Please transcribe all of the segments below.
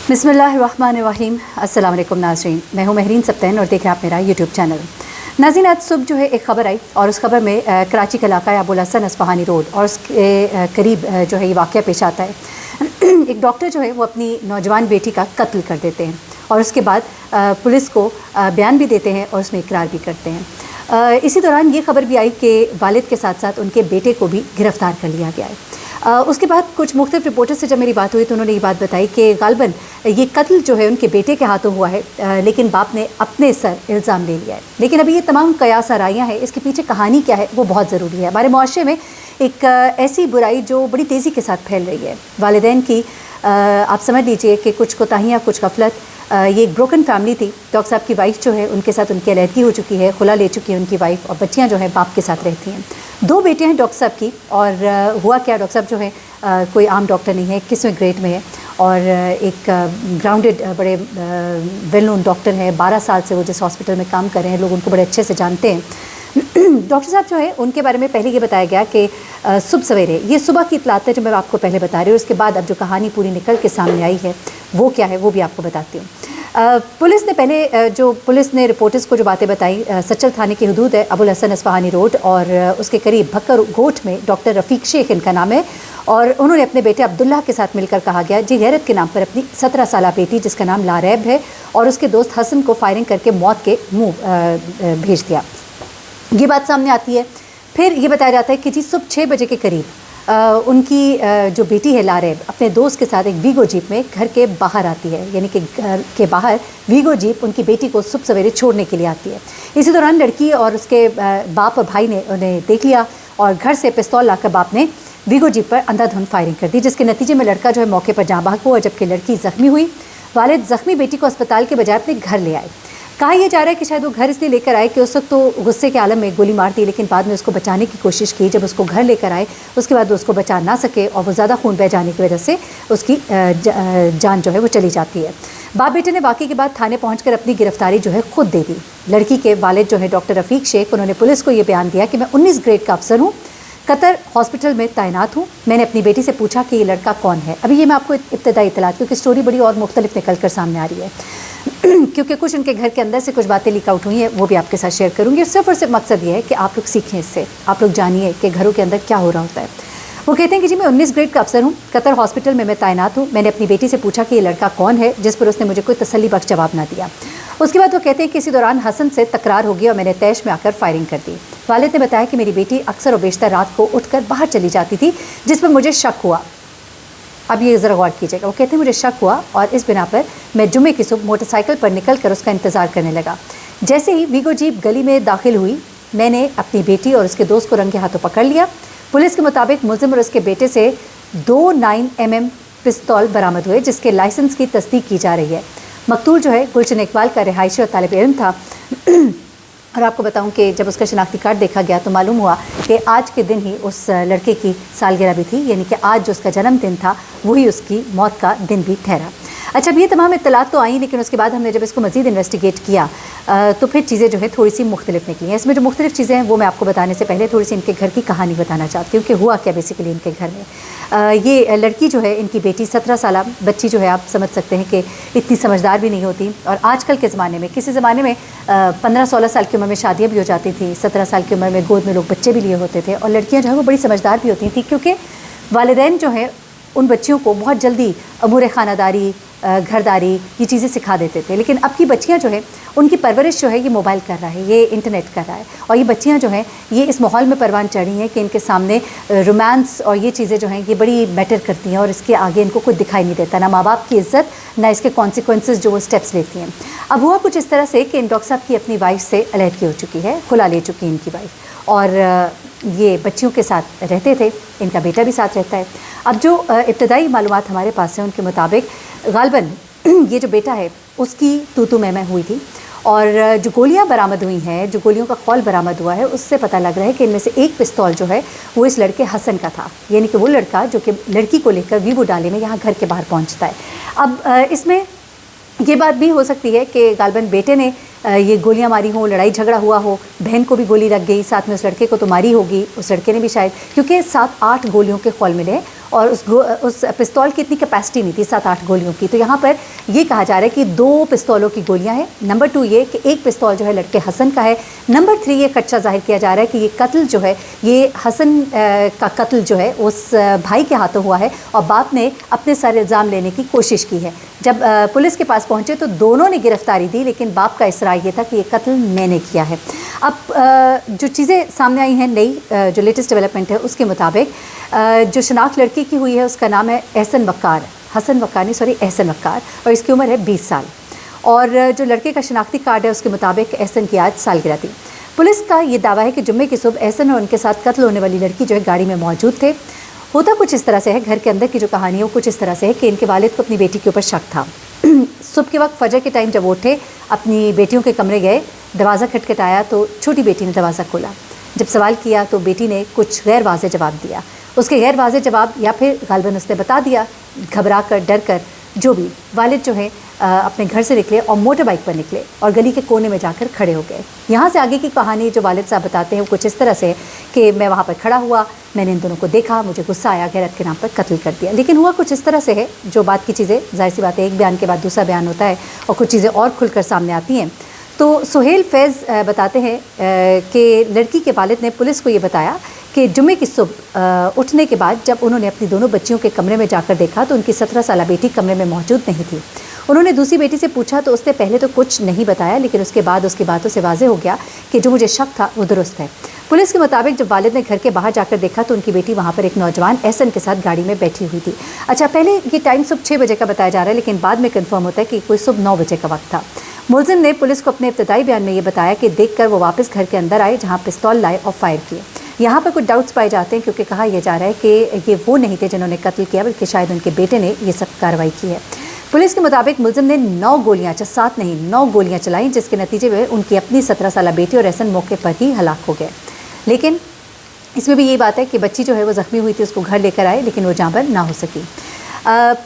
बिस्मिल्लाहिर्रहमानिर्रहीम। अस्सलाम वालेकुम नाज़रीन, मैं हूँ महरीन सब्तैन और देख रहे हैं आप मेरा यूट्यूब चैनल। नाज़रीन, आज सुबह जो है एक ख़बर आई और उस खबर में कराची का इलाका अबुल हसन अस्फ़हानी रोड और उसके करीब जो है ये वाक़या पेश आता है। एक डॉक्टर जो है वो अपनी नौजवान बेटी का कत्ल कर देते हैं और उसके बाद पुलिस को बयान भी देते हैं और उसमें इकरार भी करते हैं। इसी दौरान ये खबर भी आई कि वालिद के साथ साथ उनके बेटे को भी गिरफ़्तार कर लिया गया है। उसके बाद कुछ मुख्तलिफ रिपोर्टर से जब मेरी बात हुई तो उन्होंने ये बात बताई कि गालबन ये कत्ल जो है उनके बेटे के हाथों हुआ है, लेकिन बाप ने अपने सर इल्ज़ाम ले लिया है। लेकिन अभी ये तमाम कयास आराइयाँ हैं, इसके पीछे कहानी क्या है वो बहुत ज़रूरी है। हमारे मुआशरे में एक ऐसी बुराई जो बड़ी तेज़ी के साथ फैल रही है। वालिदैन की आप समझ लीजिए कि कुछ कोताहियाँ, कुछ गफलत। ये एक ब्रोकन फैमिली थी। डॉक्टर साहब की वाइफ जो है उनके साथ उनकी अलहदगी हो चुकी है, खुला ले चुकी है उनकी वाइफ, और बच्चियाँ जो हैं बाप के साथ रहती हैं। 2 बेटे हैं डॉक्टर साहब की। और हुआ क्या, डॉक्टर साहब जो है कोई आम डॉक्टर नहीं है, 21वें ग्रेड में है और एक ग्राउंडेड बड़े वेल नोन डॉक्टर है। 12 साल से वो जिस हॉस्पिटल में काम कर रहे हैं, लोग उनको बड़े अच्छे से जानते हैं। डॉक्टर साहब जो है उनके बारे में पहले ये बताया गया कि सुबह सवेरे, ये सुबह की इतलात है जो मैं आपको पहले बता रही हूँ। उसके बाद अब जो कहानी पूरी निकल के सामने आई है वो क्या है वो भी आपको बताती हूँ। पुलिस ने पहले जो पुलिस ने रिपोर्टर्स को जो बातें बताई, सच्चर थाने की हदूद है अबुल हसन अस्फ़हानी रोड और उसके करीब भक्कर गोट में डॉक्टर रफ़ीक शेख इनका नाम है। और उन्होंने अपने बेटे अब्दुल्ला के साथ मिलकर कहा गया जी गैरत के नाम पर अपनी 17 साला बेटी जिसका नाम लारैब है और उसके दोस्त हसन को फायरिंग करके मौत के मुँह भेज दिया। ये बात सामने आती है। फिर ये बताया जाता है कि जी सुबह 6 बजे के करीब उनकी जो बेटी है लारैब अपने दोस्त के साथ एक वीगो जीप में घर के बाहर आती है, यानी कि घर के बाहर वीगो जीप उनकी बेटी को सुबह सवेरे छोड़ने के लिए आती है। इसी दौरान लड़की और उसके बाप और भाई ने उन्हें देख लिया और घर से पिस्तौल लाकर बाप ने वीगो जीप पर अंधाधुंध फायरिंग कर दी, जिसके नतीजे में लड़का जो है मौके पर जाँ बहक हुआ जबकि लड़की ज़ख्मी हुई। वालिद ज़ख्मी बेटी को अस्पताल के बजाय अपने घर ले आए। कहा यह जा रहा है कि शायद वो घर इसलिए लेकर आए कि उस वक्त तो गुस्से के आलम में गोली मार दी, लेकिन बाद में उसको बचाने की कोशिश की। जब उसको घर लेकर आए उसके बाद वो उसको बचा ना सके और वो ज़्यादा खून बह जाने की वजह से उसकी जान जो है वो चली जाती है। बाप बेटे ने वाक़े के बाद थाने पहुंचकर अपनी गिरफ्तारी जो है खुद दे दी। लड़की के वालिद जो है डॉक्टर रफ़ीक शेख, उन्होंने पुलिस को ये बयान दिया कि मैं 19 ग्रेड का अफसर हूँ, कतर हॉस्पिटल में तैनात हूँ। मैंने अपनी बेटी से पूछा कि ये लड़का कौन है। अभी ये मैं आपको इब्तदाई इतलात, क्योंकि स्टोरी बड़ी और मुख्तलिफ निकल कर सामने आ रही है क्योंकि कुछ उनके घर के अंदर से कुछ बातें लीक आउट हुई हैं, वो भी आपके साथ शेयर करूँगी। सिर्फ और सिर्फ मकसद ये है कि आप लोग सीखें इससे, आप लोग जानिए कि घरों के अंदर क्या हो रहा होता है। वो कहते हैं कि जी मैं 19 ग्रेड का अफसर हूँ, कतर हॉस्पिटल में मैं तैनात हूँ। मैंने अपनी बेटी से पूछा कि ये लड़का कौन है, जिस पर उसने मुझे कोई तसल्ली बख्श जवाब ना दिया। उसके बाद वो कहते हैं कि इसी दौरान हसन से तकरार हो गई और मैंने तैश में आकर फायरिंग कर दी। वालिद ने बताया कि मेरी बेटी अक्सर और बेशतर रात को उठकर बाहर चली जाती थी, जिस पर मुझे शक हुआ। अब ये ज़रा गौर कीजिएगा, वो कहते हैं मुझे शक हुआ और इस बिना पर मैं जुम्मे की सुबह मोटरसाइकिल पर निकल कर उसका इंतज़ार करने लगा। जैसे ही वीगो जीप गली में दाखिल हुई, मैंने अपनी बेटी और उसके दोस्त को रंगे हाथों पकड़ लिया। पुलिस के मुताबिक मुलजिम और उसके बेटे से 2 9mm पिस्तौल बरामद हुए, जिसके लाइसेंस की तस्दीक की जा रही है। मकतूल जो है गुलशन इकबाल का रिहायशी और तालिब इल्म था। और आपको बताऊं कि जब उसका शनाख्ती कार्ड देखा गया तो मालूम हुआ कि आज के दिन ही उस लड़के की सालगिरह भी थी, यानी कि आज जो उसका जन्मदिन था वही उसकी मौत का दिन भी ठहरा। अच्छा, अब ये तमाम इत्तलात तो आई, लेकिन उसके बाद हमने जब इसको मज़ीद इन्वेस्टिगेट किया तो फिर चीज़ें जो है थोड़ी सी मुख्तलिफ निकली हैं। इसमें जो मुख्तलिफ चीज़ें हैं वो मैं आपको बताने से पहले थोड़ी सी इनके घर की कहानी बताना चाहती हूँ कि हुआ क्या बेसिकली इनके घर में। ये लड़की जो है, इनकी बेटी 17 साल बच्ची जो है, आप समझ सकते हैं कि इतनी समझदार भी नहीं होती। और आजकल के ज़माने में, किसी ज़माने में 15-16 साल की उम्र में शादियाँ भी हो जाती थी, 17 साल की उम्र में गोद में लोग बच्चे भी लिए होते थे। और लड़कियाँ जो है वो बड़ी समझदार भी होती थी, क्योंकि वालिदैन जो है उन बच्चियों को बहुत जल्दी अमूर ख़ानादारी, घरदारी, ये चीज़ें सिखा देते थे। लेकिन अब की बच्चियां जो है उनकी परवरिश जो है ये मोबाइल कर रहा है, ये इंटरनेट कर रहा है। और ये बच्चियां जो हैं ये इस माहौल में परवान चढ़ी हैं कि इनके सामने रोमांस और ये चीज़ें जो हैं ये बड़ी मैटर करती हैं और इसके आगे इनको कुछ दिखाई नहीं देता, ना माँ बाप की इज़्ज़त, ना इसके कॉन्सिक्वेंसेस जो वो स्टेप्स लेती हैं। अब हुआ कुछ इस तरह से कि इन डॉक्टर साहब की अपनी वाइफ से अलहदगी हो चुकी है, खुला ले चुकी है इनकी वाइफ, और ये बच्चियों के साथ रहते थे, इनका बेटा भी साथ रहता है। अब जो इब्तदाई मालूमात हमारे पास है उनके मुताबिक गालबन ये जो बेटा है उसकी तू मैं हुई थी, और जो गोलियां बरामद हुई हैं, जो गोलियों का खौल बरामद हुआ है, उससे पता लग रहा है कि इनमें से एक पिस्तौल जो है वो इस लड़के हसन का था, यानी कि वो लड़का जो कि लड़की को लेकर वीवो डाले में यहाँ घर के बाहर पहुँचता है। अब इसमें ये बात भी हो सकती है कि गालबन बेटे ने ये गोलियां मारी हों, लड़ाई झगड़ा हुआ हो, बहन को भी गोली लग गई, साथ में उस लड़के को तो मारी होगी, उस लड़के ने भी शायद, क्योंकि 7-8 गोलियों के खौल मिले اور اس پستول کی اتنی کیپیسٹی نہیں تھی 7-8 گولیوں کی. تو یہاں پر یہ کہا جا رہا ہے کہ 2 پستولوں کی گولیاں ہیں. نمبر 2 یہ کہ ایک پستول جو ہے لڑکے حسن کا ہے. نمبر 3 یہ خدشہ ظاہر کیا جا رہا ہے کہ یہ قتل جو ہے یہ حسن کا قتل جو ہے اس بھائی کے ہاتھوں ہوا ہے اور باپ نے اپنے سر الزام لینے کی کوشش کی ہے. جب پولیس کے پاس پہنچے تو دونوں نے گرفتاری دی لیکن باپ کا اصرار یہ تھا کہ یہ قتل میں نے کیا ہے. اب جو چیزیں سامنے آئی ہیں نئی جو لیٹسٹ ڈیولپمنٹ ہے اس کے مطابق جو شناخت لڑکی کی ہوئی ہے اس کا نام ہے احسن وقار. احسن وقار اور اس کی عمر ہے 20 سال. اور جو لڑکے کا شناختی کارڈ ہے اس کے مطابق احسن کی آج سالگرہ تھی. پولیس کا یہ دعویٰ ہے کہ جمعے کی صبح احسن اور ان کے ساتھ قتل ہونے والی لڑکی جو ہے گاڑی میں موجود تھے. ہوتا کچھ اس طرح سے ہے، گھر کے اندر کی جو کہانی ہے وہ کچھ اس طرح سے ہے کہ ان کے والد کو اپنی بیٹی کے اوپر شک تھا. صبح کے وقت فجر کے ٹائم جب وہ اٹھے اپنی بیٹیوں کے کمرے گئے، دروازہ کھٹکھٹایا تو چھوٹی بیٹی نے دروازہ کھولا. جب سوال کیا تو بیٹی نے کچھ غیر واضح جواب دیا. اس کے غیر واضح جواب یا پھر غالباً اس نے بتا دیا گھبرا کر ڈر کر جو بھی. والد جو ہے اپنے گھر سے نکلے اور موٹر بائک پر نکلے اور گلی کے کونے میں جا کر کھڑے ہو گئے. یہاں سے آگے کی کہانی جو والد صاحب بتاتے ہیں وہ کچھ اس طرح سے کہ میں وہاں پر کھڑا ہوا، میں نے ان دونوں کو دیکھا، مجھے غصہ آیا، غیرت کے نام پر قتل کر دیا. لیکن ہوا کچھ اس طرح سے ہے جو بات کی چیزیں ظاہر سی بات ہے ایک بیان کے بعد دوسرا بیان ہوتا ہے اور کچھ چیزیں اور کھل کر سامنے آتی ہیں. تو سہیل فیض بتاتے ہیں کہ لڑکی کے والد نے پولیس کو یہ بتایا کہ جمعے کی صبح اٹھنے کے بعد جب انہوں نے اپنی دونوں بچیوں کے کمرے میں جا کر دیکھا تو ان کی 17 سالہ بیٹی کمرے میں موجود نہیں تھی. انہوں نے دوسری بیٹی سے پوچھا تو اس نے پہلے تو کچھ نہیں بتایا لیکن اس کے بعد اس کی باتوں سے واضح ہو گیا کہ جو مجھے شک تھا وہ درست ہے. پولیس کے مطابق جب والد نے گھر کے باہر جا کر دیکھا تو ان کی بیٹی وہاں پر ایک نوجوان احسن کے ساتھ گاڑی میں بیٹھی ہوئی تھی. اچھا، پہلے یہ ٹائم صبح 6 بجے کا بتایا جا رہا ہے لیکن بعد میں کنفرم ہوتا ہے کہ کوئی صبح 9 بجے کا وقت تھا. ملزم نے پولیس کو اپنے ابتدائی بیان میں یہ بتایا کہ دیکھ کر وہ واپس گھر کے اندر آئے جہاں پستول لائے اور فائر کیے. یہاں پر کچھ ڈاؤٹس پائے جاتے ہیں کیونکہ کہا یہ جا رہا ہے کہ یہ وہ نہیں تھے جنہوں نے قتل کیا بلکہ شاید ان کے بیٹے نے یہ سب کارروائی کی ہے. پولیس کے مطابق ملزم نے 9 گولیاں 7 نہیں 9 گولیاں چلائیں جس کے نتیجے میں ان کی اپنی 17 سالہ بیٹی اور احسن موقع پر ہی ہلاک ہو گئے. لیکن اس میں بھی یہی بات ہے کہ بچی جو ہے وہ زخمی ہوئی تھی، اس کو گھر لے کر آئے لیکن وہ جاں بحق نہ ہو سکی.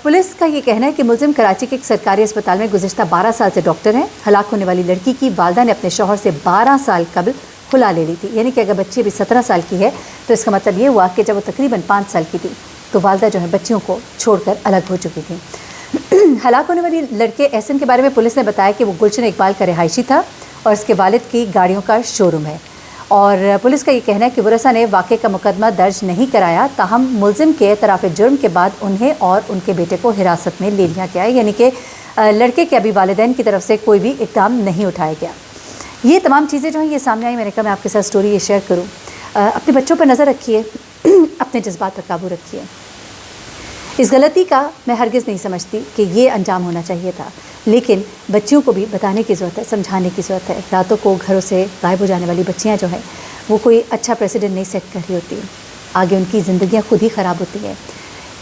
پولیس کا یہ کہنا ہے کہ ملزم کراچی کے ایک سرکاری اسپتال میں گزشتہ 12 سال سے ڈاکٹر ہیں. ہلاک ہونے والی لڑکی کی والدہ نے اپنے شوہر سے 12 سال قبل کھلا لے لی تھی. یعنی کہ اگر بچی ابھی 17 سال کی ہے تو اس کا مطلب یہ ہوا کہ جب وہ تقریباً 5 سال کی تھی تو والدہ جو ہے بچیوں کو چھوڑ کر الگ ہو چکی تھی. ہلاک ہونے والی لڑکے احسن کے بارے میں پولیس نے بتایا کہ وہ گلشن اقبال کا رہائشی تھا اور اس کے والد کی گاڑیوں کا شو روم ہے. اور پولیس کا یہ کہنا ہے کہ ورثاء نے واقعے کا مقدمہ درج نہیں کرایا، تاہم ملزم کے اعتراف جرم کے بعد انہیں اور ان کے بیٹے کو حراست میں لے لیا گیا ہے. یعنی کہ لڑکے کے ابھی والدین کی طرف سے کوئی بھی اقدام نہیں اٹھایا گیا. یہ تمام چیزیں جو ہیں یہ سامنے آئی، میں نے کہا میں آپ کے ساتھ سٹوری یہ شیئر کروں. اپنے بچوں پر نظر رکھیے، اپنے جذبات پر قابو رکھیے. اس غلطی کا میں ہرگز نہیں سمجھتی کہ یہ انجام ہونا چاہیے تھا، لیکن بچیوں کو بھی بتانے کی ضرورت ہے، سمجھانے کی ضرورت ہے. راتوں کو گھروں سے غائب ہو جانے والی بچیاں جو ہیں وہ کوئی اچھا پریسیڈنٹ نہیں سیٹ کر رہی ہوتی، آگے ان کی زندگیاں خود ہی خراب ہوتی ہیں.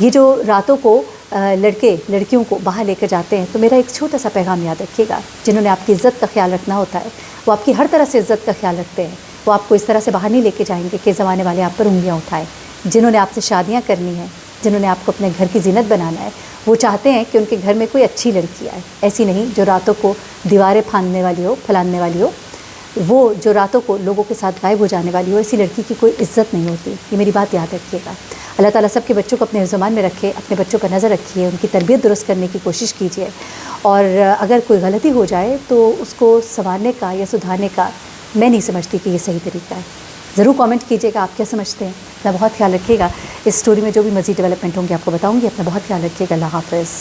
یہ جو راتوں کو لڑکیوں کو باہر لے کر جاتے ہیں تو میرا ایک چھوٹا سا پیغام یاد رکھیے گا. جنہوں نے آپ کی عزت کا خیال رکھنا ہوتا ہے وہ آپ کی ہر طرح سے عزت کا خیال رکھتے ہیں. وہ آپ کو اس طرح سے باہر نہیں لے کے جائیں گے کہ زمانے والے آپ پر انگلیاں اٹھائیں. جنہوں نے آپ سے شادیاں کرنی ہیں، جنہوں نے آپ کو اپنے گھر کی زینت بنانا ہے، وہ چاہتے ہیں کہ ان کے گھر میں کوئی اچھی لڑکی آئے، ایسی نہیں جو راتوں کو دیواریں پھاندنے والی ہو، پھلاننے والی ہو. وہ جو راتوں کو لوگوں کے ساتھ غائب ہو جانے والی ہو، ایسی لڑکی کی کوئی عزت نہیں ہوتی. یہ میری بات یاد رکھیے گا. اللہ تعالیٰ سب کے بچوں کو اپنے زمان میں رکھے، اپنے بچوں پر نظر رکھیے، ان کی تربیت درست کرنے کی کوشش کیجیے. اور اگر کوئی غلطی ہو جائے تو اس کو سنوارنے کا یا سدھارنے کا میں نہیں سمجھتی کہ یہ صحیح طریقہ ہے. ضرور کامنٹ کیجیے گا آپ کیا سمجھتے ہیں. اپنا بہت خیال رکھیے گا. اس سٹوری میں جو بھی مزید ڈیولپمنٹ ہوں گے آپ کو بتاؤں گی. اپنا بہت خیال رکھیے گا. اللہ حافظ.